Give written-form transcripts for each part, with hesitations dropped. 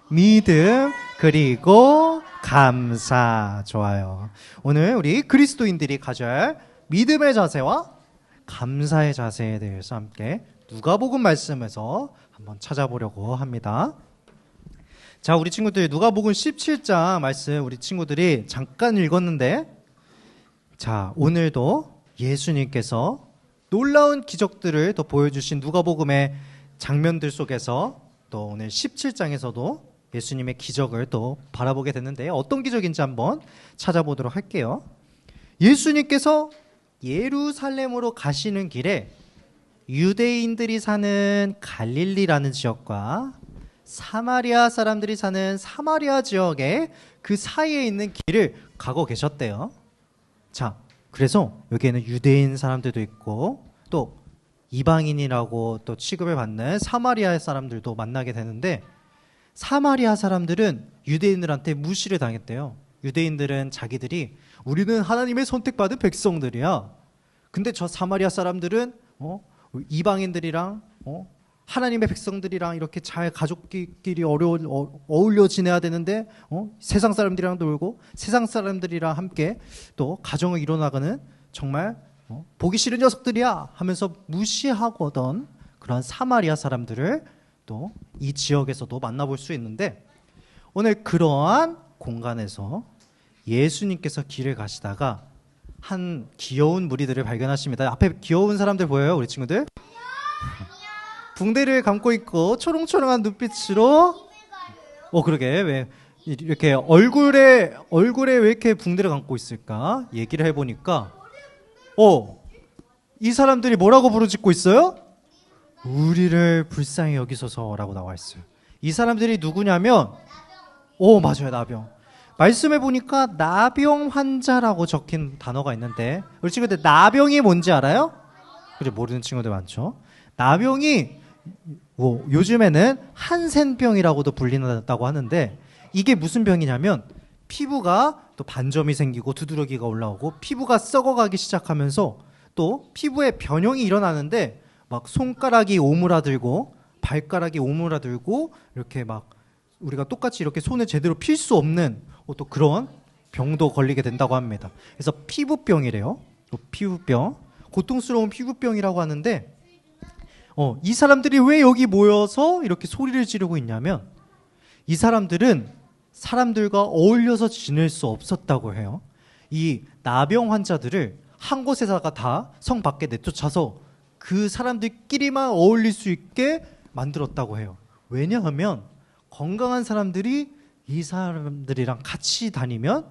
믿음 그리고 감사. 좋아요. 오늘 우리 그리스도인들이 가져야 할 믿음의 자세와 감사의 자세에 대해서 함께 누가복음 말씀에서 한번 찾아보려고 합니다. 자, 우리 친구들 누가복음 17장 말씀 우리 친구들이 잠깐 읽었는데, 자, 오늘도 예수님께서 놀라운 기적들을 더 보여주신 누가복음의 장면들 속에서 또 오늘 17장에서도 예수님의 기적을 또 바라보게 됐는데, 어떤 기적인지 한번 찾아보도록 할게요. 예수님께서 예루살렘으로 가시는 길에 유대인들이 사는 갈릴리라는 지역과 사마리아 사람들이 사는 사마리아 지역의 그 사이에 있는 길을 가고 계셨대요. 자, 그래서 여기에는 유대인 사람들도 있고 또 이방인이라고 또 취급을 받는 사마리아 사람들도 만나게 되는데, 사마리아 사람들은 유대인들한테 무시를 당했대요. 유대인들은 자기들이 우리는 하나님의 선택받은 백성들이야. 근데 저 사마리아 사람들은 이방인들이랑 하나님의 백성들이랑 이렇게 잘 가족끼리 어울려 지내야 되는데 세상 사람들이랑 놀고 세상 사람들이랑 함께 또 가정을 이뤄나가는 정말 보기 싫은 녀석들이야 하면서 무시하고던 그런 사마리아 사람들을 또 이 지역에서도 만나볼 수 있는데, 오늘 그러한 공간에서 예수님께서 길을 가시다가 한 귀여운 무리들을 발견하십니다. 앞에 귀여운 사람들 보여요, 우리 친구들? 붕대를 감고 있고 초롱초롱한 눈빛으로, 그러게 왜 이렇게 얼굴에 왜 이렇게 붕대를 감고 있을까? 얘기를 해보니까 이 사람들이 뭐라고 부르짖고 있어요? 우리를 불쌍히 여기소서라고 나와 있어요. 이 사람들이 누구냐면 맞아요, 나병. 말씀해 보니까 나병 환자라고 적힌 단어가 있는데, 우리 친구들 나병이 뭔지 알아요? 그래, 모르는 친구들 많죠. 나병이 요즘에는 한센병이라고도 불린다고 하는데, 이게 무슨 병이냐면 피부가 또 반점이 생기고 두드러기가 올라오고 피부가 썩어가기 시작하면서 또 피부에 변형이 일어나는데, 막 손가락이 오므라들고 발가락이 오므라들고 이렇게 막 우리가 똑같이 이렇게 손을 제대로 필 수 없는 또 그런 병도 걸리게 된다고 합니다. 그래서 피부병이래요. 피부병, 고통스러운 피부병이라고 하는데, 이 사람들이 왜 여기 모여서 이렇게 소리를 지르고 있냐면, 이 사람들은 사람들과 어울려서 지낼 수 없었다고 해요. 이 나병 환자들을 한 곳에다가 다 성 밖에 내쫓아서 그 사람들끼리만 어울릴 수 있게 만들었다고 해요. 왜냐하면 건강한 사람들이 이 사람들이랑 같이 다니면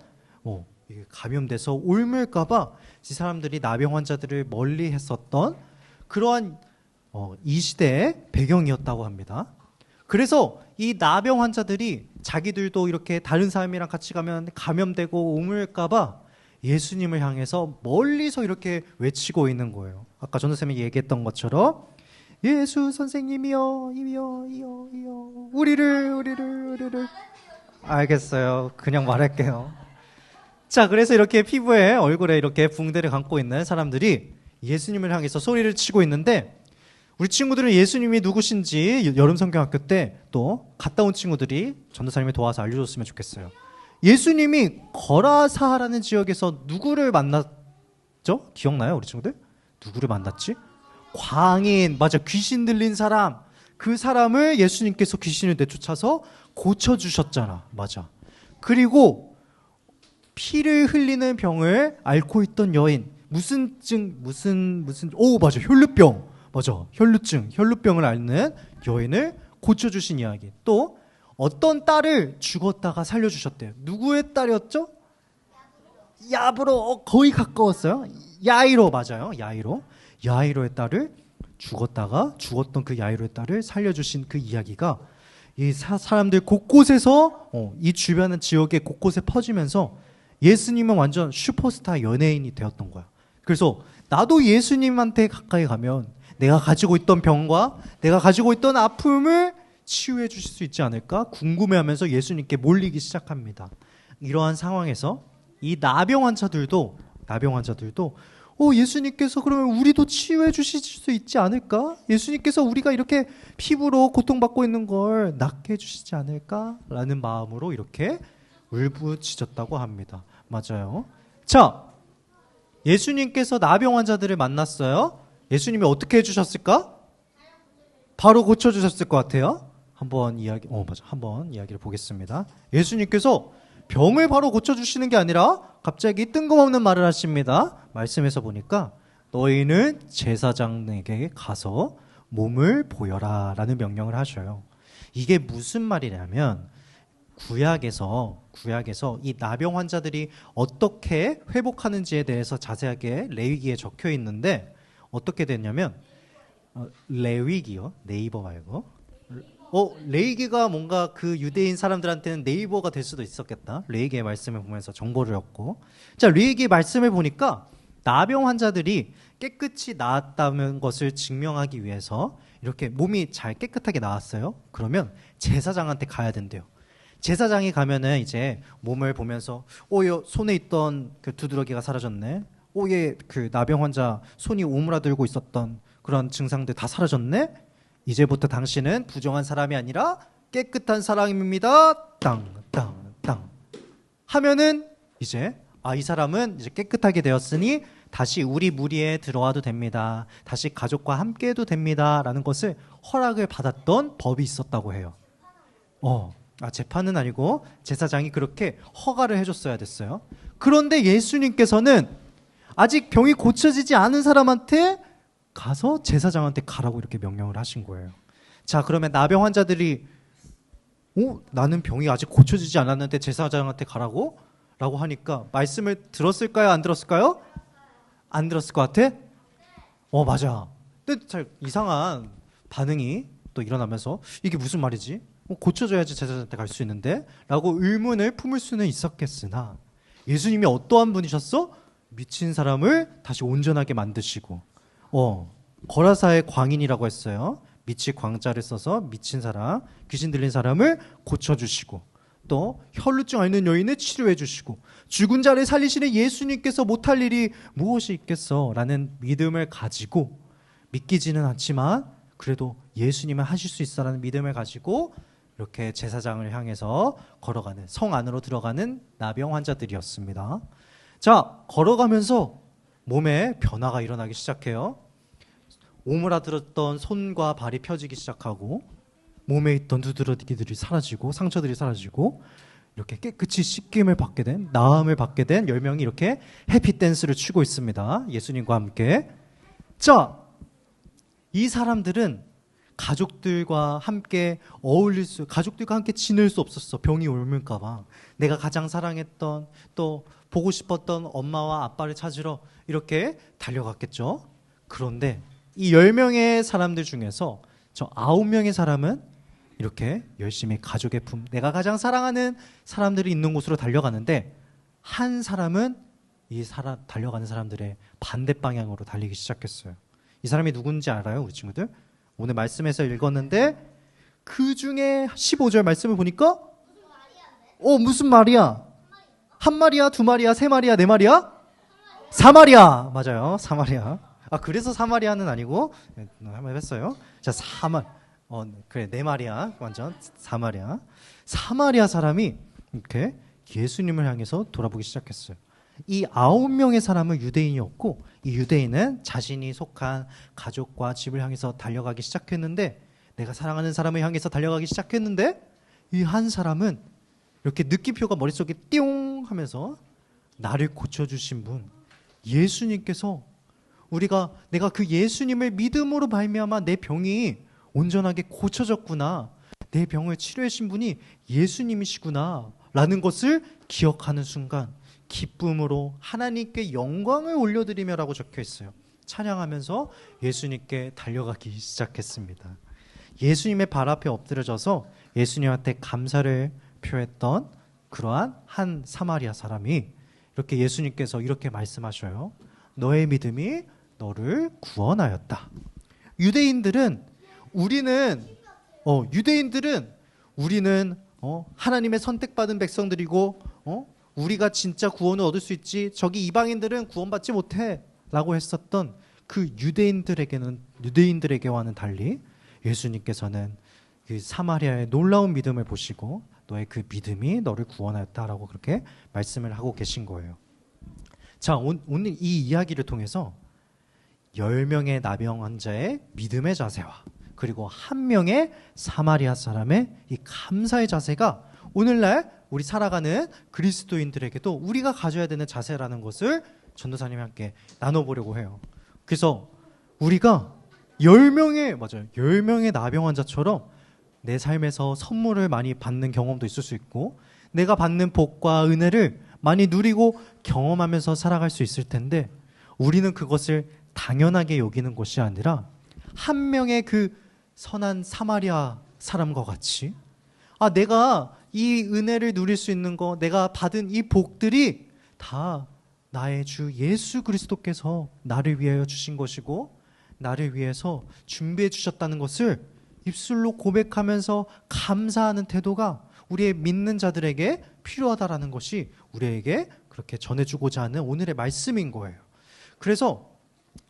감염돼서 옮을까봐 이 사람들이 나병 환자들을 멀리 했었던 그러한 이 시대의 배경이었다고 합니다. 그래서 이 나병 환자들이 자기들도 이렇게 다른 사람이랑 같이 가면 감염되고 옮을까봐 예수님을 향해서 멀리서 이렇게 외치고 있는 거예요. 아까 전도쌤이 얘기했던 것처럼 예수 선생님이여, 이여, 우리를. 알겠어요. 그냥 말할게요. 자, 그래서 이렇게 피부에, 얼굴에 이렇게 붕대를 감고 있는 사람들이 예수님을 향해서 소리를 치고 있는데, 우리 친구들은 예수님이 누구신지 여름 성경학교 때 또 갔다 온 친구들이 전도사님이 도와서 알려줬으면 좋겠어요. 예수님이 거라사라는 지역에서 누구를 만났죠? 기억나요, 우리 친구들? 누구를 만났지? 광인, 맞아, 귀신 들린 사람. 그 사람을 예수님께서 귀신을 내쫓아서 고쳐주셨잖아. 맞아. 그리고 피를 흘리는 병을 앓고 있던 여인, 맞아, 혈루병. 맞아, 혈루병을 앓는 여인을 고쳐주신 이야기. 또 어떤 딸을 죽었다가 살려주셨대요. 누구의 딸이었죠? 야브로. 거의 가까웠어요. 야이로 맞아요. 야이로의 딸을 죽었던 그 야이로의 딸을 살려주신 그 이야기가 이 사람들 곳곳에서 이 주변의 지역의 곳곳에 퍼지면서 예수님은 완전 슈퍼스타 연예인이 되었던 거야. 그래서 나도 예수님한테 가까이 가면 내가 가지고 있던 병과 내가 가지고 있던 아픔을 치유해 주실 수 있지 않을까 궁금해하면서 예수님께 몰리기 시작합니다. 이러한 상황에서 이 나병 환자들도 예수님께서 그러면 우리도 치유해 주실 수 있지 않을까? 예수님께서 우리가 이렇게 피부로 고통받고 있는 걸 낫게 해주시지 않을까? 라는 마음으로 이렇게 울부짖었다고 합니다. 맞아요. 자, 예수님께서 나병 환자들을 만났어요. 예수님이 어떻게 해주셨을까? 바로 고쳐주셨을 것 같아요. 한번 이야기를 보겠습니다. 예수님께서 병을 바로 고쳐주시는 게 아니라 갑자기 뜬금없는 말을 하십니다. 말씀에서 보니까 너희는 제사장에게 가서 몸을 보여라 라는 명령을 하셔요. 이게 무슨 말이냐면 구약에서 이 나병 환자들이 어떻게 회복하는지에 대해서 자세하게 레위기에 적혀 있는데 어떻게 됐냐면 레위기요? 네이버 말고 레위기가 뭔가 그 유대인 사람들한테는 네이버가 될 수도 있었겠다. 레위기의 말씀을 보면서 정보를 얻고 자 레위기의 말씀을 보니까 나병 환자들이 깨끗이 나았다는 것을 증명하기 위해서 이렇게 몸이 잘 깨끗하게 나았어요. 그러면 제사장한테 가야 된대요. 제사장이 가면은 이제 몸을 보면서 손에 있던 그 두드러기가 사라졌네. 얘 그 나병 환자 손이 오므라들고 있었던 그런 증상들 다 사라졌네. 이제부터 당신은 부정한 사람이 아니라 깨끗한 사람입니다. 땅 하면은 이제 이 사람은 이제 깨끗하게 되었으니 다시 우리 무리에 들어와도 됩니다. 다시 가족과 함께 해도 됩니다. 라는 것을 허락을 받았던 법이 있었다고 해요. 재판은 아니고 제사장이 그렇게 허가를 해줬어야 됐어요. 그런데 예수님께서는 아직 병이 고쳐지지 않은 사람한테 가서 제사장한테 가라고 이렇게 명령을 하신 거예요. 자, 그러면 나병 환자들이 나는 병이 아직 고쳐지지 않았는데 제사장한테 가라고? 라고 하니까 말씀을 들었을까요? 안 들었을까요? 안 들었을 것 같아? 맞아. 근데 잘 이상한 반응이 또 일어나면서 이게 무슨 말이지? 고쳐줘야지 제사장한테 갈 수 있는데? 라고 의문을 품을 수는 있었겠으나 예수님이 어떠한 분이셨어? 미친 사람을 다시 온전하게 만드시고 거라사의 광인이라고 했어요. 미치 광자를 써서 미친 사람, 귀신 들린 사람을 고쳐주시고 또 혈루증 앓는 여인을 치료해 주시고 죽은 자를 살리시는 예수님께서 못할 일이 무엇이 있겠어? 라는 믿음을 가지고 믿기지는 않지만 그래도 예수님은 하실 수 있어 라는 믿음을 가지고 이렇게 제사장을 향해서 걸어가는 성 안으로 들어가는 나병 환자들이었습니다. 자, 걸어가면서 몸에 변화가 일어나기 시작해요. 오므라들었던 손과 발이 펴지기 시작하고 몸에 있던 두드러기들이 사라지고 상처들이 사라지고 이렇게 깨끗이 씻김을 받게 된 나음을 받게 된 10명이 이렇게 해피댄스를 추고 있습니다. 예수님과 함께. 자, 이 사람들은 가족들과 함께 가족들과 함께 지낼 수 없었어. 병이 옮을까 봐. 내가 가장 사랑했던 또 보고 싶었던 엄마와 아빠를 찾으러 이렇게 달려갔겠죠. 그런데 이 10명의 사람들 중에서 저 9명의 사람은 이렇게 열심히 가족의 품, 내가 가장 사랑하는 사람들이 있는 곳으로 달려가는데 한 사람은 달려가는 사람들의 반대 방향으로 달리기 시작했어요. 이 사람이 누군지 알아요, 우리 친구들? 오늘 말씀에서 읽었는데 그 중에 15절 말씀을 보니까 무슨 말이야? 한 마리야, 두 마리야, 세 마리야, 네 마리야? 사마리아. 맞아요, 사마리아. 그래서 사마리아는 아니고 한번 했어요. 자, 그래, 네 마리아, 완전 사마리아 사람이 이렇게 예수님을 향해서 돌아보기 시작했어요. 이 9명의 사람은 유대인이었고 이 유대인은 자신이 속한 가족과 집을 향해서 달려가기 시작했는데 내가 사랑하는 사람을 향해서 달려가기 시작했는데 이 한 사람은 이렇게 느낌표가 머릿속에 띠용 하면서 나를 고쳐주신 분 예수님께서 내가 그 예수님을 믿음으로 말미암아 내 병이 온전하게 고쳐졌구나, 내 병을 치료해 주신 분이 예수님이시구나 라는 것을 기억하는 순간 기쁨으로 하나님께 영광을 올려드리며라고 적혀 있어요. 찬양하면서 예수님께 달려가기 시작했습니다. 예수님의 발 앞에 엎드려져서 예수님한테 감사를 표했던 그러한 한 사마리아 사람이 이렇게 예수님께서 이렇게 말씀하셔요. 너의 믿음이 너를 구원하였다. 유대인들은 우리는 하나님의 선택받은 백성들이고 우리가 진짜 구원을 얻을 수 있지, 저기 이방인들은 구원받지 못해 라고 했었던 그 유대인들에게와는 달리 예수님께서는 그 사마리아의 놀라운 믿음을 보시고 너의 그 믿음이 너를 구원하였다라고 그렇게 말씀을 하고 계신 거예요. 자, 오늘 이 이야기를 통해서 10명의 나병 환자의 믿음의 자세와 그리고 한 명의 사마리아 사람의 이 감사의 자세가 오늘날 우리 살아가는 그리스도인들에게도 우리가 가져야 되는 자세라는 것을 전도사님이 함께 나눠보려고 해요. 그래서 우리가 10명의 나병 환자처럼 내 삶에서 선물을 많이 받는 경험도 있을 수 있고 내가 받는 복과 은혜를 많이 누리고 경험하면서 살아갈 수 있을 텐데 우리는 그것을 당연하게 여기는 것이 아니라 한 명의 그 선한 사마리아 사람과 같이 내가 이 은혜를 누릴 수 있는 거, 내가 받은 이 복들이 다 나의 주 예수 그리스도께서 나를 위하여 주신 것이고 나를 위해서 준비해 주셨다는 것을 입술로 고백하면서 감사하는 태도가 우리의 믿는 자들에게 필요하다라는 것이 우리에게 그렇게 전해주고자 하는 오늘의 말씀인 거예요. 그래서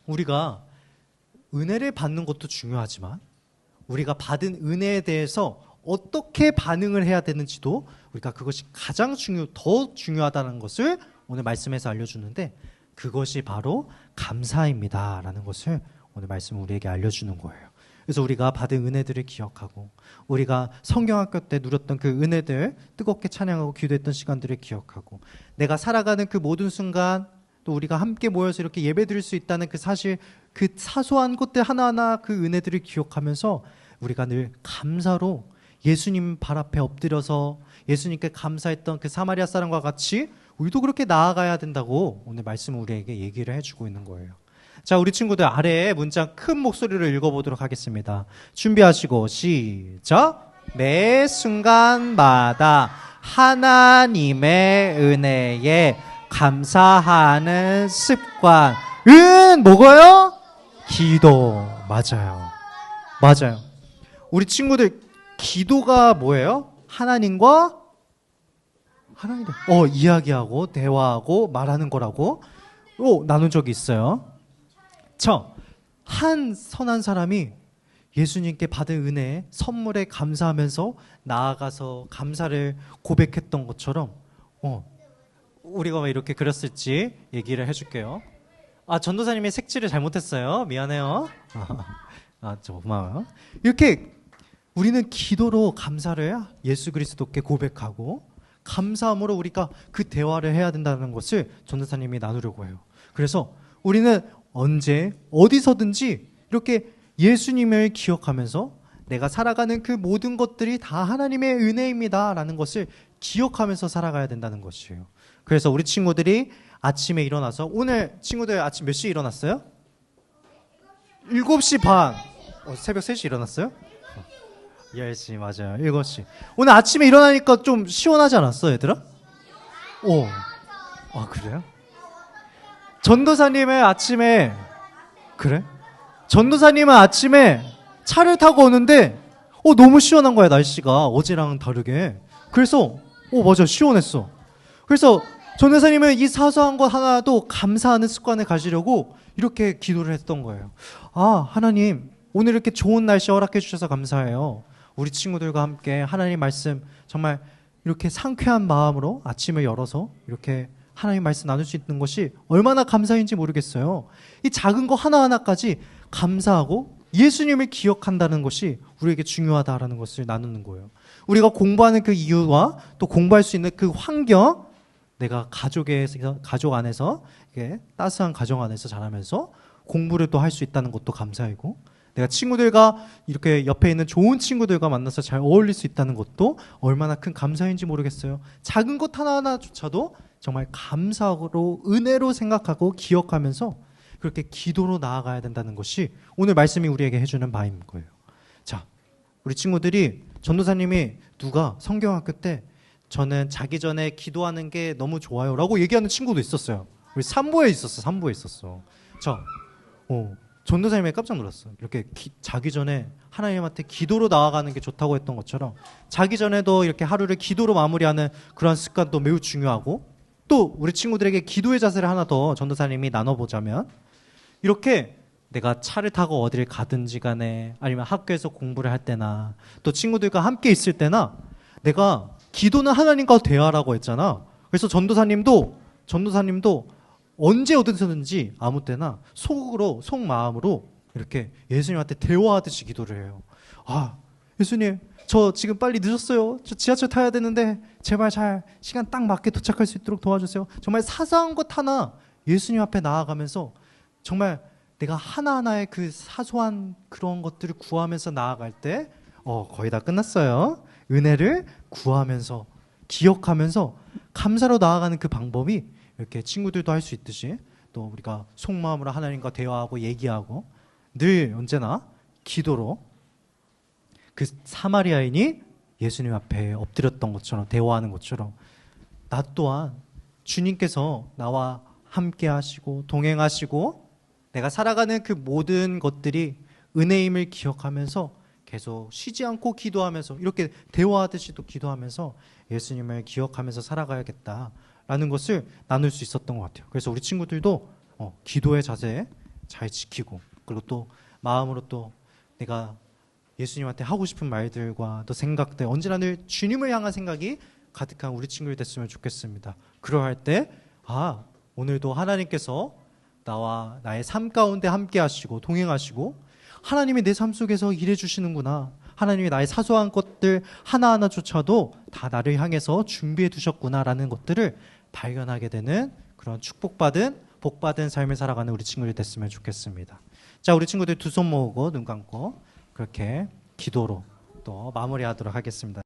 우리가 은혜를 받는 것도 중요하지만 우리가 받은 은혜에 대해서 어떻게 반응을 해야 되는지도 우리가 그것이 더 중요하다는 것을 오늘 말씀에서 알려주는데 그것이 바로 감사입니다라는 것을 오늘 말씀은 우리에게 알려주는 거예요. 그래서 우리가 받은 은혜들을 기억하고 우리가 성경학교 때 누렸던 그 은혜들 뜨겁게 찬양하고 기도했던 시간들을 기억하고 내가 살아가는 그 모든 순간 또 우리가 함께 모여서 이렇게 예배드릴 수 있다는 그 사실, 그 사소한 것들 하나하나 그 은혜들을 기억하면서 우리가 늘 감사로 예수님 발 앞에 엎드려서 예수님께 감사했던 그 사마리아 사람과 같이 우리도 그렇게 나아가야 된다고 오늘 말씀은 우리에게 얘기를 해주고 있는 거예요. 자, 우리 친구들 아래에 문장 큰 목소리로 읽어보도록 하겠습니다. 준비하시고 시작! 매 순간마다 하나님의 은혜에 감사하는 습관은 뭐고요? 기도. 맞아요. 우리 친구들 기도가 뭐예요? 하나님과 이야기하고 대화하고 말하는 거라고 나눈 적이 있어요. 한 선한 사람이 예수님께 받은 은혜, 선물에 감사하면서 나아가서 감사를 고백했던 것처럼 우리가 왜 이렇게 그렸을지 얘기를 해줄게요. 전도사님이 색칠을 잘못했어요. 미안해요. 고마워요. 이렇게 우리는 기도로 감사를 예수 그리스도께 고백하고 감사함으로 우리가 그 대화를 해야 된다는 것을 전도사님이 나누려고 해요. 그래서 우리는 언제 어디서든지 이렇게 예수님을 기억하면서 내가 살아가는 그 모든 것들이 다 하나님의 은혜입니다 라는 것을 기억하면서 살아가야 된다는 것이에요. 그래서 우리 친구들이 아침에 일어나서 오늘 친구들 아침 몇 시에 일어났어요? 7시 반. 새벽 3시 일어났어요? 10시 맞아요. 7시. 오늘 아침에 일어나니까 좀 시원하지 않았어 얘들아? 그래요? 전도사님은 아침에 차를 타고 오는데 너무 시원한 거야 날씨가 어제랑 다르게. 그래서 맞아 시원했어. 그래서 전도사님은 이 사소한 것 하나도 감사하는 습관을 가지려고 이렇게 기도를 했던 거예요. 하나님 오늘 이렇게 좋은 날씨 허락해 주셔서 감사해요. 우리 친구들과 함께 하나님 말씀 정말 이렇게 상쾌한 마음으로 아침을 열어서 이렇게 하나님 말씀 나눌 수 있는 것이 얼마나 감사인지 모르겠어요. 이 작은 거 하나하나까지 감사하고 예수님을 기억한다는 것이 우리에게 중요하다라는 것을 나누는 거예요. 우리가 공부하는 그 이유와 또 공부할 수 있는 그 환경, 내가 가족 안에서 이렇게 따스한 가정 안에서 자라면서 공부를 또 할 수 있다는 것도 감사이고, 내가 친구들과 이렇게 옆에 있는 좋은 친구들과 만나서 잘 어울릴 수 있다는 것도 얼마나 큰 감사인지 모르겠어요. 작은 것 하나하나조차도 정말 감사로 은혜로 생각하고 기억하면서 그렇게 기도로 나아가야 된다는 것이 오늘 말씀이 우리에게 해주는 바인 거예요. 자, 우리 친구들이 전도사님이 누가 성경학교 때 저는 자기 전에 기도하는 게 너무 좋아요 라고 얘기하는 친구도 있었어요. 우리 3부에 있었어. 자, 전도사님이 깜짝 놀랐어요. 이렇게 자기 전에 하나님한테 기도로 나아가는 게 좋다고 했던 것처럼 자기 전에도 이렇게 하루를 기도로 마무리하는 그런 습관도 매우 중요하고, 또 우리 친구들에게 기도의 자세를 하나 더 전도사님이 나눠보자면, 이렇게 내가 차를 타고 어디를 가든지 간에 아니면 학교에서 공부를 할 때나 또 친구들과 함께 있을 때나 내가 기도는 하나님과 대화라고 했잖아. 그래서 전도사님도 언제 어디서든지 아무 때나 속마음으로 이렇게 예수님한테 대화하듯이 기도를 해요. 아, 예수님, 저 지금 빨리 늦었어요. 저 지하철 타야 되는데 제발 잘 시간 딱 맞게 도착할 수 있도록 도와주세요. 정말 사소한 것 하나 예수님 앞에 나아가면서 정말 내가 하나하나의 그 사소한 그런 것들을 구하면서 나아갈 때 거의 다 끝났어요. 은혜를 구하면서 기억하면서 감사로 나아가는 그 방법이 이렇게 친구들도 할 수 있듯이 또 우리가 속마음으로 하나님과 대화하고 얘기하고 늘 언제나 기도로 그 사마리아인이 예수님 앞에 엎드렸던 것처럼 대화하는 것처럼 나 또한 주님께서 나와 함께 하시고 동행하시고 내가 살아가는 그 모든 것들이 은혜임을 기억하면서 계속 쉬지 않고 기도하면서 이렇게 대화하듯이 또 기도하면서 예수님을 기억하면서 살아가야겠다라는 것을 나눌 수 있었던 것 같아요. 그래서 우리 친구들도 기도의 자세 잘 지키고, 그리고 또 마음으로 또 내가 예수님한테 하고 싶은 말들과 또 생각들, 언제나 늘 주님을 향한 생각이 가득한 우리 친구들 됐으면 좋겠습니다. 그러할 때 오늘도 하나님께서 나와 나의 삶 가운데 함께 하시고 동행하시고 하나님이 내 삶 속에서 일해 주시는구나, 하나님이 나의 사소한 것들 하나하나조차도 다 나를 향해서 준비해 두셨구나라는 것들을 발견하게 되는 그런 복받은 삶을 살아가는 우리 친구들 됐으면 좋겠습니다. 자, 우리 친구들 두 손 모으고 눈 감고 그렇게 기도로 또 마무리하도록 하겠습니다.